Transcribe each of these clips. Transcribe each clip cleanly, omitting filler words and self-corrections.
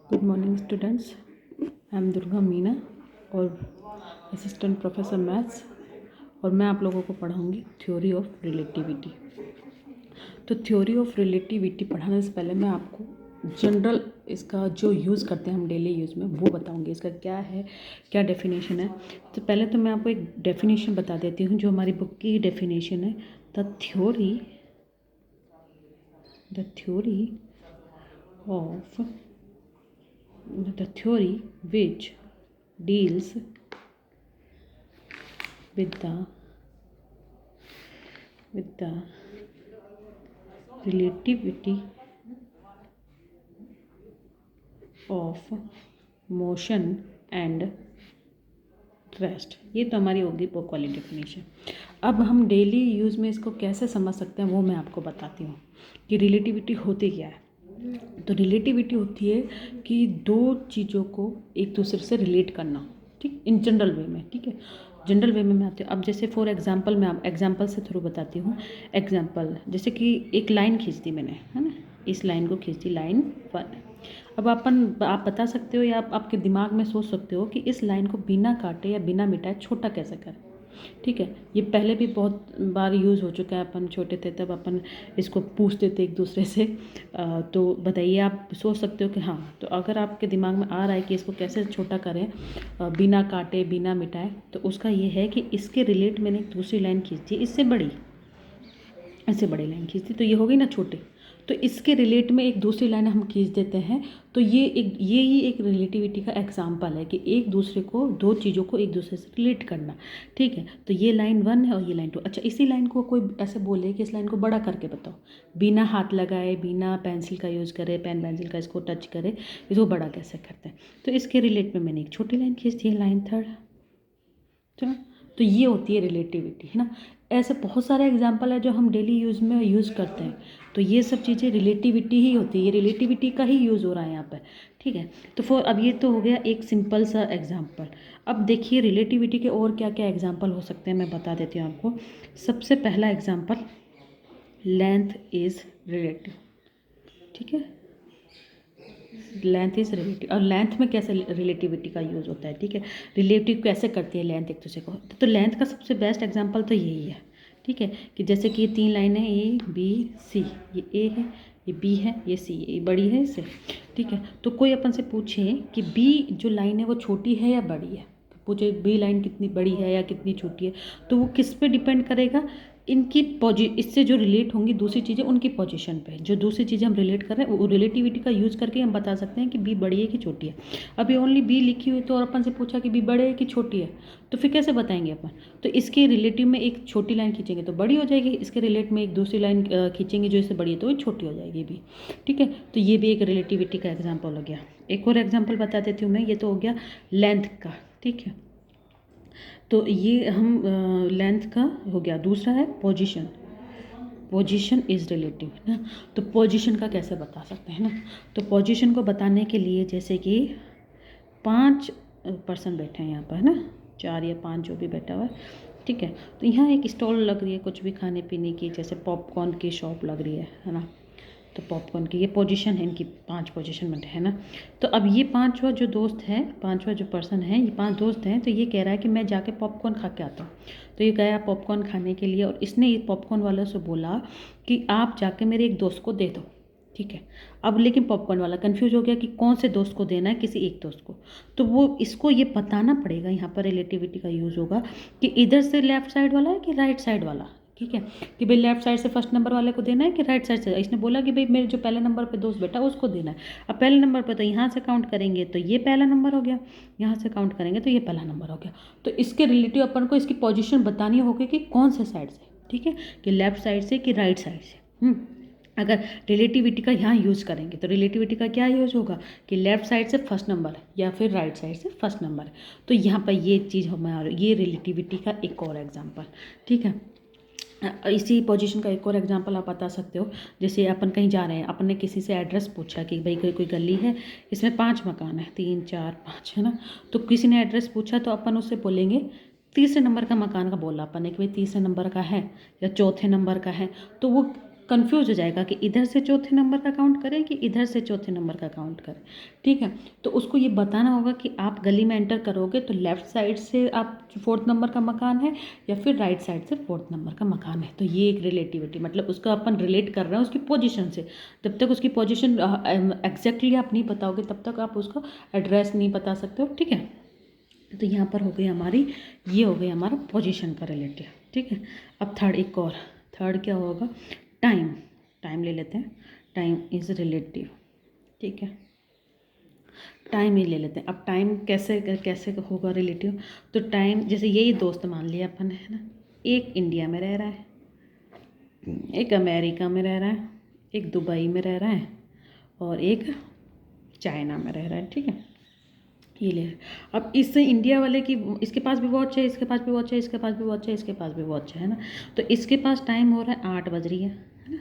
Good morning students, I am Durga Meena और assistant professor maths, और मैं आप लोगों को पढ़ाऊंगी थ्योरी ऑफ रिलेटिविटी। तो थ्योरी ऑफ रिलेटिविटी पढ़ाने से पहले मैं आपको जनरल इसका जो यूज़ करते हैं हम डेली यूज़ में वो बताऊंगी, इसका क्या है, क्या डेफिनेशन है। तो पहले तो मैं आपको एक डेफिनेशन बता देती हूँ जो हमारी बुक की डेफिनेशन है। The theory of the theory which deals with the relativity of motion and rest। ये तो हमारी होगी बुक वाली डेफिनेशन। अब हम डेली यूज़ में इसको कैसे समझ सकते हैं वो मैं आपको बताती हूँ कि रिलेटिविटी होती क्या है। तो रिलेटिविटी होती है कि दो चीज़ों को एक दूसरे से रिलेट करना, ठीक, इन जनरल वे में। ठीक है, जनरल वे में मैं आती हूँ। अब जैसे फॉर एग्जांपल मैं एग्जांपल से थ्रू बताती हूँ। एग्जांपल जैसे कि एक लाइन खींच दी मैंने, है ना, इस लाइन को खींच दी, लाइन 1। अब आप बता सकते हो या आप आपके दिमाग में सोच सकते हो कि इस लाइन को बिना काटे या बिना मिटाए छोटा कैसे करें। ठीक है, ये पहले भी बहुत बार यूज़ हो चुका है। अपन छोटे थे तब अपन इसको पूछते थे एक दूसरे से। तो बताइए, आप सोच सकते हो कि हाँ, तो अगर आपके दिमाग में आ रहा है कि इसको कैसे छोटा करें बिना काटे बिना मिटाए, तो उसका ये है कि इसके रिलेट मैंने एक दूसरी लाइन खींची, इससे बड़ी लाइन खींचती, तो ये हो गई ना छोटी। तो इसके रिलेट में एक दूसरी लाइन हम खींच देते हैं। तो ये ही एक रिलेटिविटी का एग्जाम्पल है कि एक दूसरे को, दो चीज़ों को एक दूसरे से रिलेट करना। ठीक है, तो ये लाइन 1 है और ये लाइन 2। अच्छा, इसी लाइन को कोई ऐसे बोले कि इस लाइन को बड़ा करके बताओ, बिना हाथ लगाए, बिना पेंसिल का यूज़ करे, पेन पेंसिल का इसको टच करे, इसको बड़ा कैसे करते हैं। तो इसके रिलेट में मैंने एक छोटी लाइन खींच दी है, लाइन 3। तो ये होती है रिलेटिविटी, है ना। ऐसे बहुत सारे एग्जाम्पल है जो हम डेली यूज़ में यूज़ करते हैं। तो ये सब चीज़ें रिलेटिविटी ही होती है, ये रिलेटिविटी का ही यूज़ हो रहा है यहाँ पर। ठीक है, तो अब ये तो हो गया एक सिंपल सा एग्जाम्पल। अब देखिए रिलेटिविटी के और क्या क्या एग्जाम्पल हो सकते हैं, मैं बता देती हूँ आपको। सबसे पहला एग्जाम्पल, लेंथ इज़ रिलेटिव। ठीक है, लेंथ इज़ रिलेटिव। और लेंथ में कैसे रिलेटिविटी का यूज़ होता है, ठीक है, रिलेटिव कैसे करती है लेंथ एक दूसरे को। तो लेंथ का सबसे बेस्ट एग्जांपल तो यही है। ठीक है, कि जैसे कि ये 3 लाइनें हैं, ए बी सी, ये ए है, ये बी है, ये सी है, ये बड़ी है इससे। ठीक है, तो कोई अपन से पूछे कि बी जो लाइन है वो छोटी है या बड़ी है, तो पूछे बी लाइन कितनी बड़ी है या कितनी छोटी है, तो वो किस पे डिपेंड करेगा, इनकी इससे जो रिलेट होंगी दूसरी चीज़ें उनकी पोजीशन पे। जो दूसरी चीज़ें हम रिलेट कर रहे हैं वो रिलेटिविटी का यूज़ करके हम बता सकते हैं कि बी बड़ी है कि छोटी है। अभी ओनली बी लिखी हुई तो और अपन से पूछा कि बी बड़े है कि छोटी है, तो फिर कैसे बताएंगे अपन। तो इसके रिलेटिव में एक छोटी लाइन खींचेंगे तो बड़ी हो जाएगी, इसके रिलेट में एक दूसरी लाइन खींचेंगे जो इससे बड़ी है तो वो छोटी हो जाएगी भी। ठीक है, तो ये भी एक रिलेटिविटी का एग्जाम्पल हो गया। एक और एग्जाम्पल बता देती हूँ मैं, ये तो हो गया लेंथ का। ठीक है, तो ये हम लेंथ का हो गया। दूसरा है पोजीशन, पोजीशन इज़ रिलेटिव, है ना। तो पोजीशन का कैसे बता सकते हैं ना, तो पोजीशन को बताने के लिए जैसे कि 5 पर्सन बैठे हैं यहाँ पर, है ना, 4 या 5 जो भी बैठा हुआ है। ठीक है, तो यहाँ एक स्टॉल लग रही है कुछ भी खाने पीने की, जैसे पॉपकॉर्न की शॉप लग रही है ना। तो पॉपकॉर्न की ये पोजीशन है, इनकी 5 पोजीशन में है ना। तो अब ये 5वां जो दोस्त है, 5वां जो पर्सन है, ये 5 दोस्त हैं, तो ये कह रहा है कि मैं जाके पॉपकॉर्न खा के आता हूँ। तो ये गया पॉपकॉर्न खाने के लिए और इसने ये पॉपकॉर्न वाले से बोला कि आप जाके मेरे एक दोस्त को दे दो। ठीक है, अब लेकिन पॉपकॉर्न वाला कंफ्यूज हो गया कि कौन से दोस्त को देना है, किसी एक दोस्त को। तो वो इसको ये बताना पड़ेगा, यहाँ पर रिलेटिविटी का यूज़ होगा कि इधर से लेफ्ट साइड वाला है कि राइट साइड वाला। ठीक है, कि भाई लेफ्ट साइड से फर्स्ट नंबर वाले को देना है कि राइट साइड से। इसने बोला कि भाई मेरे जो पहले नंबर पे दोस्त बैठा उसको देना है। अब पहले नंबर पे तो यहाँ से काउंट करेंगे तो ये पहला नंबर हो गया, यहाँ से काउंट करेंगे तो ये पहला नंबर हो गया। तो इसके रिलेटिव अपन को इसकी पोजीशन बतानी होगी कि कौन से साइड से। ठीक है, कि लेफ्ट साइड से कि राइट साइड से। अगर रिलेटिविटी का यहाँ यूज़ करेंगे तो रिलेटिविटी का क्या यूज़ होगा कि लेफ्ट साइड से फर्स्ट नंबर या फिर राइट साइड से फर्स्ट नंबर। तो यहाँ पर ये चीज़ हमारे, ये रिलेटिविटी का एक और एग्जाम्पल। ठीक है, इसी पोजीशन का एक और एग्जांपल आप बता सकते हो। जैसे अपन कहीं जा रहे हैं, अपन ने किसी से एड्रेस पूछा कि भाई कोई गली है, इसमें 5 मकान है, 3 4 5, है ना। तो किसी ने एड्रेस पूछा तो अपन उससे बोलेंगे, तीसरे नंबर का मकान का बोला अपन ने कि भाई तीसरे नंबर का है या चौथे नंबर का है। तो वो कंफ्यूज हो जाएगा कि इधर से चौथे नंबर का काउंट करें कि इधर से चौथे नंबर का काउंट करें। ठीक है, तो उसको ये बताना होगा कि आप गली में एंटर करोगे तो लेफ़्ट साइड से आप फोर्थ नंबर का मकान है या फिर राइट साइड से फोर्थ नंबर का मकान है। तो ये एक रिलेटिविटी, मतलब उसको अपन रिलेट कर रहे हैं उसकी पोजीशन से। जब तक उसकी पोजीशन एग्जैक्टली आप नहीं बताओगे तब तक आप उसका एड्रेस नहीं बता सकते हो। ठीक है, तो यहाँ पर हो गई हमारी, ये हो गई हमारा पोजीशन का रिलेटिव। ठीक है, अब थर्ड क्या होगा, टाइम ले लेते हैं। Time is relative. ठीक है, टाइम ही ले लेते हैं। अब टाइम कैसे कैसे होगा रिलेटिव, तो टाइम जैसे यही दोस्त मान लिया अपन, है ना, एक इंडिया में रह रहा है, एक अमेरिका में रह रहा है, एक दुबई में रह रहा है और एक चाइना में रह रहा है। ठीक है, ये ले। अब इससे इंडिया वाले की, इसके पास भी वॉच है, इसके पास भी वॉच है, इसके पास भी वॉच है, इसके पास भी वॉच है ना, तो इसके पास टाइम हो रहा है 8 बज रही है ना।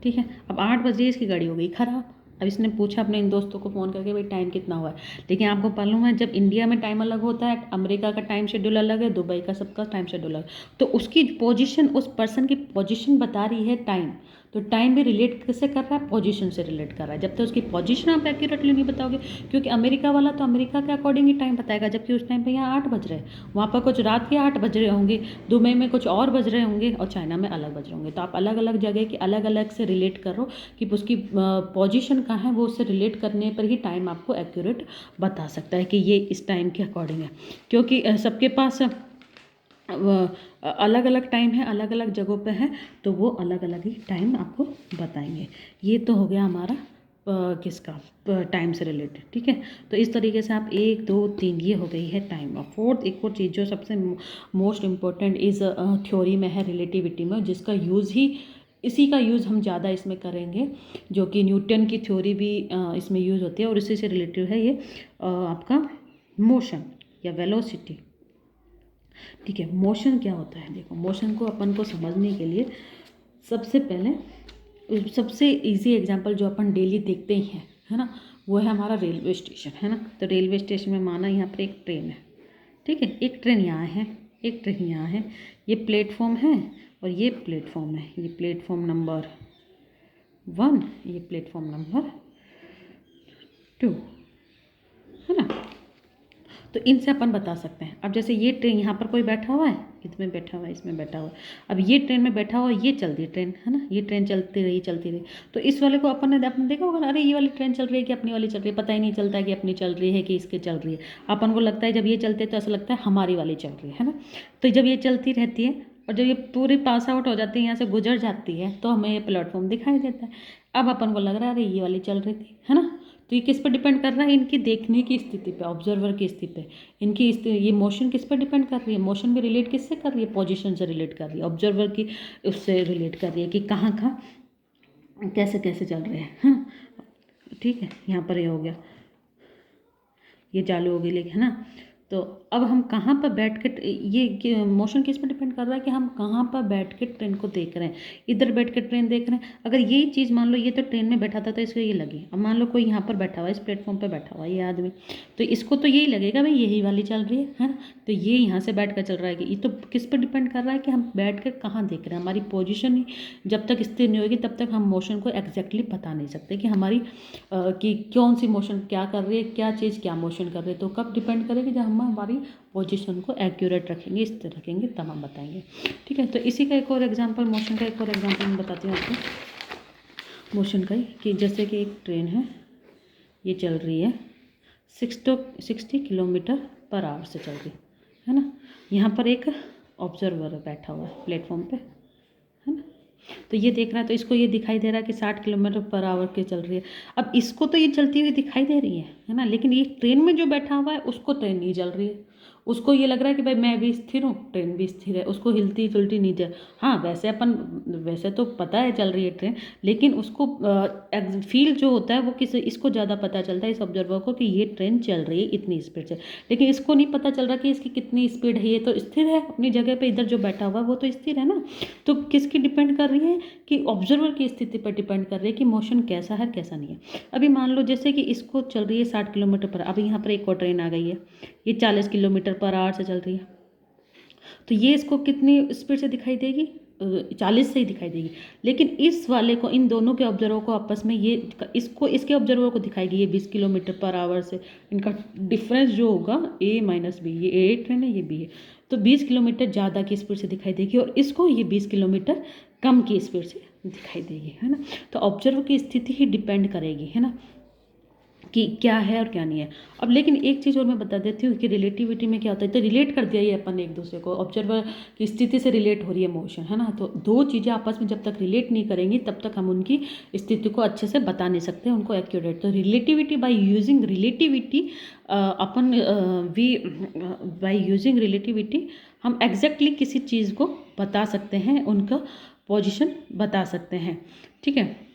ठीक है, अब 8 बज रही है, इसकी गाड़ी हो गई ख़राब। अब इसने पूछा अपने इन दोस्तों को फ़ोन करके भाई टाइम कितना हुआ है, लेकिन आपको मालूम है जब इंडिया में टाइम अलग होता है, अमेरिका का टाइम शेड्यूल अलग है, दुबई का सबका टाइम शेड्यूल अलग, तो उसकी पोजीशन, उस पर्सन की पोजीशन बता रही है टाइम। तो टाइम भी रिलेट किससे कर रहा है, पोजीशन से रिलेट कर रहा है। जब तक उसकी पोजीशन आप एक्यूरेटली नहीं बताओगे, क्योंकि अमेरिका वाला तो अमेरिका के अकॉर्डिंग ही टाइम बताएगा, जबकि उस टाइम पे यहाँ 8 बज रहे हैं, वहाँ पर कुछ रात के 8 बज रहे होंगे, दुबई में कुछ और बज रहे होंगे और चाइना में अलग बज रहे होंगे। तो आप अलग अलग जगह की अलग अलग से रिलेट करो कि उसकी पोजीशन कहाँ है, वो उससे रिलेट करने पर ही टाइम आपको एक्यूरेट बता सकता है कि ये इस टाइम के अकॉर्डिंग है। क्योंकि सबके पास अलग अलग टाइम है, अलग अलग जगहों पे है, तो वो अलग अलग ही टाइम आपको बताएंगे। ये तो हो गया हमारा किसका, टाइम से रिलेटेड। ठीक है, तो इस तरीके से आप 1 2 3, ये हो गई है टाइम। और फोर्थ एक और चीज़ जो सबसे मोस्ट इम्पोर्टेंट इज़ थ्योरी में है, रिलेटिविटी में, जिसका यूज़ ही, इसी का यूज़ हम ज़्यादा इसमें करेंगे, जो कि न्यूटन की थ्योरी भी इसमें यूज़ होती है और इसी से रिलेटेड है ये आपका मोशन या वेलोसिटी। ठीक है, मोशन क्या होता है, देखो मोशन को अपन को समझने के लिए सबसे पहले सबसे इजी एग्जांपल जो अपन डेली देखते ही हैं, है ना, वो है हमारा रेलवे स्टेशन, है ना। तो रेलवे स्टेशन में माना यहाँ पर एक ट्रेन है। ठीक है, एक ट्रेन यहाँ है, एक ट्रेन यहाँ है, ये प्लेटफॉर्म है और ये प्लेटफॉर्म है, ये प्लेटफॉर्म नंबर 1, ये प्लेटफॉर्म नंबर 2, है ना। तो इनसे अपन बता सकते हैं। अब जैसे ये ट्रेन, यहाँ पर कोई बैठा हुआ है, इसमें बैठा हुआ है, इसमें बैठा हुआ है, अब ये ट्रेन में बैठा हुआ है, ये चल रही है ट्रेन, है ना, ये ट्रेन चलती रही, तो इस वाले को अपन ने आपने देखा होगा, अरे ये वाली ट्रेन चल रही है कि अपनी वाली चल रही है, पता ही नहीं चलता है कि अपनी चल रही है कि इसके चल रही है। अपन को लगता है जब ये चलते तो ऐसा लगता है हमारी वाली चल रही है ना। तो जब ये चलती रहती है और जब ये पूरी पास आउट हो जाती है, यहाँ से गुजर जाती है, तो हमें ये प्लेटफॉर्म दिखाई देता है। अब अपन को लग रहा है अरे ये वाली चल रही थी, है ना। तो ये किस पर डिपेंड कर रहा है, इनकी देखने की स्थिति पे, ऑब्जर्वर की स्थिति पे, इनकी ये मोशन किस पर डिपेंड कर रही है, मोशन भी रिलेट किससे कर रही है, पोजीशन से रिलेट कर रही है, ऑब्जर्वर की उससे रिलेट कर रही है कि कहाँ कहाँ कैसे कैसे चल रहे हैं, है ना। ठीक है, यहाँ पर ये हो गया, ये चालू हो गई, लेकिन है ना। तो अब हम कहाँ पर बैठ के, ये मोशन किस पर डिपेंड कर रहा है कि हम कहाँ पर बैठ के ट्रेन को देख रहे हैं। इधर बैठ के ट्रेन देख रहे हैं, अगर यही चीज़ मान लो ये तो ट्रेन में बैठा था तो इसको ये लगी, अब मान लो कोई यहाँ पर बैठा हुआ है, इस प्लेटफॉर्म पर बैठा हुआ है ये आदमी, तो इसको तो यही लगेगा भाई यही वाली चल रही है ना। तो ये यहाँ से बैठ कर चल रहा है कि ये तो किस पर डिपेंड कर रहा है कि हम बैठ कर कहाँ देख रहे हैं। हमारी पोजिशन ही जब तक स्थिर नहीं होगी तब तक हम मोशन को एग्जैक्टली बता नहीं सकते कि हमारी कि कौन सी मोशन क्या कर रही है, क्या चीज़ क्या मोशन कर रही है। तो कब डिपेंड करेगी, जब हम हमारी पोजीशन को एक्यूरेट रखेंगे, इस तरह रखेंगे, तब हम बताएंगे। ठीक है, तो इसी का एक और एग्जांपल, मोशन का एक और एग्जांपल मैं बताती हूँ आपको मोशन का ही, कि जैसे कि एक ट्रेन है, ये चल रही है 60 किलोमीटर पर आवर से चल रही है ना। यहाँ पर एक ऑब्जर्वर बैठा हुआ है प्लेटफॉर्म पे, है ना। तो ये देख रहा है, तो इसको ये दिखाई दे रहा है कि 60 किलोमीटर पर आवर की चल रही है। अब इसको तो ये चलती हुई दिखाई दे रही है ना, लेकिन ये ट्रेन में जो बैठा हुआ है उसको ट्रेन नहीं चल रही है, उसको ये लग रहा है कि भाई मैं भी स्थिर हूँ, ट्रेन भी स्थिर है, उसको हिलती जुलती नहीं दे। हाँ, वैसे तो पता है चल रही है ट्रेन, लेकिन उसको फील जो होता है वो इसको ज़्यादा पता चलता है, इस ऑब्जर्वर को, कि ये ट्रेन चल रही है इतनी स्पीड से, लेकिन इसको नहीं पता चल रहा कि इसकी कितनी स्पीड है। ये तो स्थिर है अपनी जगह पे, इधर जो बैठा हुआ है वो तो स्थिर है ना। तो किसकी डिपेंड कर रही है, कि ऑब्जर्वर की स्थिति पर डिपेंड कर रही है कि मोशन कैसा है कैसा नहीं है। अभी मान लो जैसे कि इसको चल रही है 60 किलोमीटर पर, अभी यहाँ पर एक और ट्रेन आ गई है, ये 40 किलोमीटर पर आवर से चल रही है, तो ये इसको कितनी स्पीड से दिखाई देगी, 40 से ही दिखाई देगी, लेकिन इस वाले को, इन दोनों के ऑब्जर्वर को आपस में ये इसको इसके ऑब्जर्वर को दिखाएगी ये 20 किलोमीटर पर आवर से। इनका डिफरेंस जो होगा A माइनस बी, ये A ट्रेन है, ये B है, तो 20 किलोमीटर ज़्यादा की स्पीड से दिखाई देगी और इसको ये 20 किलोमीटर कम की स्पीड से दिखाई देगी, है ना। तो ऑब्जर्वर की स्थिति ही डिपेंड करेगी, है ना, कि क्या है और क्या नहीं है। अब लेकिन एक चीज़ और मैं बता देती हूँ कि रिलेटिविटी में क्या होता है, तो रिलेट कर दिया ये अपन एक दूसरे को, ऑब्जर्वर की स्थिति से रिलेट हो रही है मोशन, है ना। तो दो चीज़ें आपस में जब तक रिलेट नहीं करेंगी तब तक हम उनकी स्थिति को अच्छे से बता नहीं सकते, उनको एक्यूरेट। तो रिलेटिविटी, बाय यूजिंग रिलेटिविटी अपन वी बाय यूजिंग रिलेटिविटी हम एग्जैक्टली किसी चीज़ को बता सकते हैं, उनका पोजिशन बता सकते हैं, ठीक है।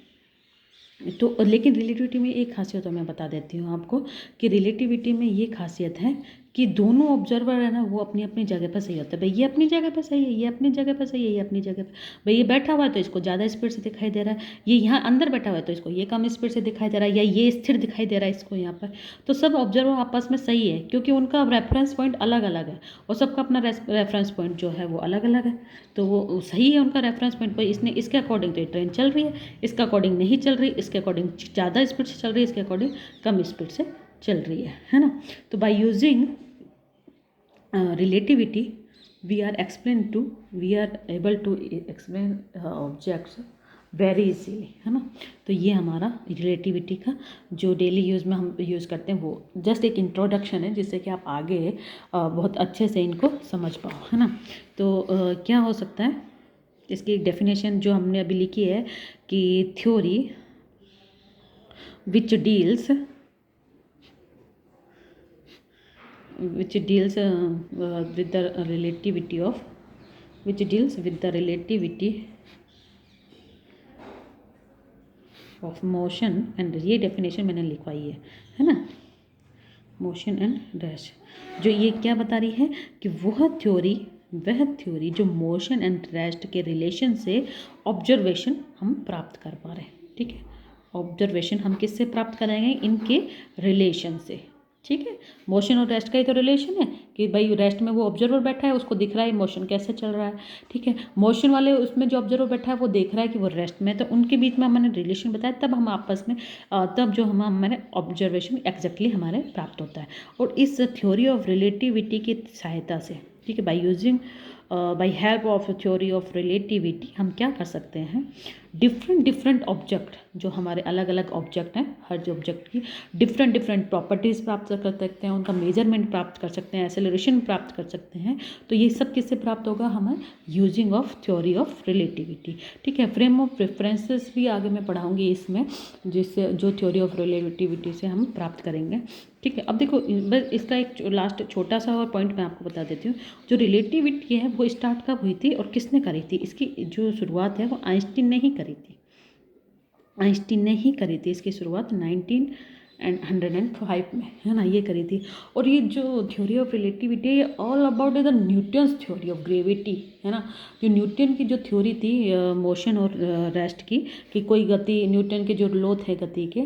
तो लेकिन रिलेटिविटी में एक खासियत और मैं बता देती हूँ आपको कि रिलेटिविटी में ये खासियत है कि दोनों ऑब्जर्वर है ना, वो अपनी अपनी जगह पर सही होता है। भाई ये अपनी जगह पर सही है, ये अपनी जगह पर सही है, ये अपनी जगह पर, भाई ये बैठा हुआ है तो इसको ज़्यादा स्पीड से दिखाई दे रहा है, ये यहाँ अंदर बैठा हुआ है तो इसको ये कम स्पीड से दिखाई दे रहा है, या ये स्थिर दिखाई दे रहा है इसको यहाँ पर। तो सब ऑब्जर्वर आपस में सही है क्योंकि उनका रेफरेंस पॉइंट अलग अलग है और सबका अपना रेफरेंस पॉइंट जो है वो अलग अलग है, तो वो सही है उनका रेफरेंस पॉइंट। भाई इसने इसके अकॉर्डिंग तो ट्रेन चल रही है, इसके अकॉर्डिंग नहीं चल रही, इसके अकॉर्डिंग ज़्यादा स्पीड से चल रही है, इसके अकॉर्डिंग कम स्पीड से चल रही है ना। तो by using relativity we are able to explain objects very easily, है ना। तो ये हमारा रिलेटिविटी का जो डेली यूज़ में हम यूज़ करते हैं वो जस्ट एक इंट्रोडक्शन है जिससे कि आप आगे बहुत अच्छे से इनको समझ पाओ, है ना। तो क्या हो सकता है, इसकी एक डेफिनेशन जो हमने अभी लिखी है कि theory which deals with the relativity of motion and, ये डेफिनेशन मैंने लिखवाई है ना, मोशन एंड रेस्ट। जो ये क्या बता रही है कि वह थ्योरी जो मोशन एंड रेस्ट के रिलेशन से ऑब्जर्वेशन हम प्राप्त कर पा रहे हैं, ठीक है। ऑब्जर्वेशन हम किससे प्राप्त करेंगे, इनके रिलेशन से, ठीक है। मोशन और रेस्ट का ही तो रिलेशन है कि भाई रेस्ट में वो ऑब्जर्वर बैठा है, उसको दिख रहा है मोशन कैसे चल रहा है, ठीक है। मोशन वाले उसमें जो ऑब्जर्वर बैठा है वो देख रहा है कि वो रेस्ट में, तो उनके बीच में हमने रिलेशन बताया, तब हम आपस में तब जो हमारे ऑब्जर्वेशन एग्जैक्टली हमारे प्राप्त होता है। और इस थ्योरी ऑफ रिलेटिविटी की सहायता से, ठीक है, by help of theory of relativity हम क्या कर सकते हैं, डिफरेंट ऑब्जेक्ट, जो हमारे अलग अलग ऑब्जेक्ट हैं, हर जो ऑब्जेक्ट की डिफरेंट प्रॉपर्टीज़ प्राप्त कर सकते हैं, उनका मेजरमेंट प्राप्त कर सकते हैं, एक्सेलरेशन प्राप्त कर सकते हैं। तो ये सब किससे प्राप्त होगा, हमें using of theory of relativity, ठीक है। फ्रेम ऑफ रेफरेंसेस भी आगे मैं पढ़ाऊँगी इसमें, जिससे जो थ्योरी ऑफ रिलेटिविटी से हम प्राप्त करेंगे, ठीक है। अब देखो बस इसका एक लास्ट छोटा सा और पॉइंट मैं आपको बता देती हूँ। जो रिलेटिविटी है वो स्टार्ट कब हुई थी और किसने करी थी, इसकी जो शुरुआत है वो आइंस्टीन ने ही करी थी। इसकी शुरुआत 1905 में, है ना, ये करी थी। और ये जो थ्योरी ऑफ रिलेटिविटी है all about the Newton's theory of gravity, है ना। जो न्यूटन की जो थ्योरी थी मोशन और रेस्ट की, कि कोई गति, न्यूटन के जो लॉ थे गति के,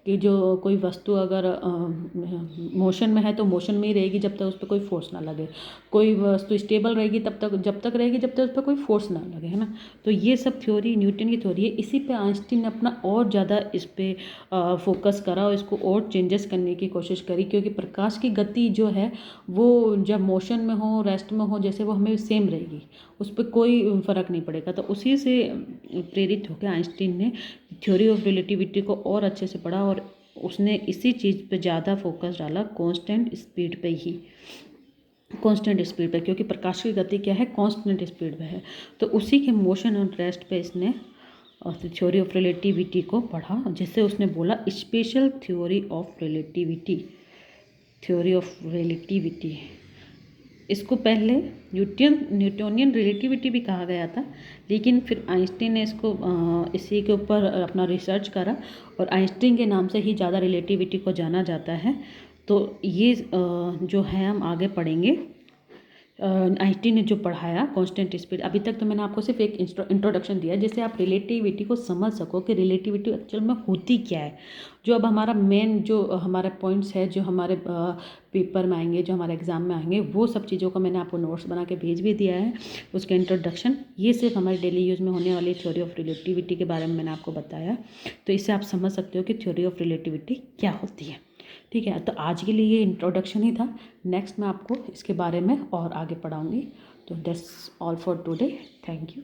कि जो कोई वस्तु अगर मोशन में है तो मोशन में ही रहेगी जब तक उस पर कोई फोर्स ना लगे, कोई वस्तु स्टेबल रहेगी जब तक रहेगी जब तक उस पर कोई फोर्स ना लगे, है ना। तो ये सब थ्योरी न्यूटन की थ्योरी है। इसी पे आइंस्टीन ने अपना और ज़्यादा इस पर फोकस करा और इसको और चेंजेस करने की कोशिश करी, क्योंकि प्रकाश की गति जो है वो जब मोशन में हो, रेस्ट में हो, जैसे वो हमें सेम रहेगी, उस पर कोई फ़र्क नहीं पड़ेगा। तो उसी से प्रेरित होकर आइंस्टीन ने थ्योरी ऑफ रिलेटिविटी को और अच्छे से पढ़ा और उसने इसी चीज़ पे ज़्यादा फोकस डाला, कांस्टेंट स्पीड पे, क्योंकि प्रकाश की गति क्या है, कांस्टेंट स्पीड पे है। तो उसी के मोशन और रेस्ट पे इसने थ्योरी ऑफ रिलेटिविटी को पढ़ा, जिससे उसने बोला स्पेशल थ्योरी ऑफ रिलेटिविटी। इसको पहले न्यूटोनियन रिलेटिविटी भी कहा गया था, लेकिन फिर आइंस्टीन ने इसको इसी के ऊपर अपना रिसर्च करा और आइंस्टीन के नाम से ही ज़्यादा रिलेटिविटी को जाना जाता है। तो ये जो है हम आगे पढ़ेंगे आइंस्टीन ने जो पढ़ाया कांस्टेंट स्पीड, अभी तक तो मैंने आपको सिर्फ एक इंट्रोडक्शन दिया जिससे आप रिलेटिविटी को समझ सको कि रिलेटिविटी एक्चुअल में होती क्या है। जो अब हमारा मेन जो हमारे पॉइंट्स है जो हमारे पेपर में आएंगे, जो हमारे एग्जाम में आएंगे, वो सब चीज़ों का मैंने आपको नोट्स बना के भेज भी दिया है, उसका इंट्रोडक्शन। ये सिर्फ हमारे डेली यूज़ में होने वाली थ्योरी ऑफ रिलेटिविटी के बारे में मैंने आपको बताया, तो इससे आप समझ सकते हो कि थ्योरी ऑफ रिलेटिविटी क्या होती है। ठीक है, तो आज के लिए ये इंट्रोडक्शन ही था। नेक्स्ट मैं आपको इसके बारे में और आगे पढ़ाऊँगी। तो that's all for today. Thank you.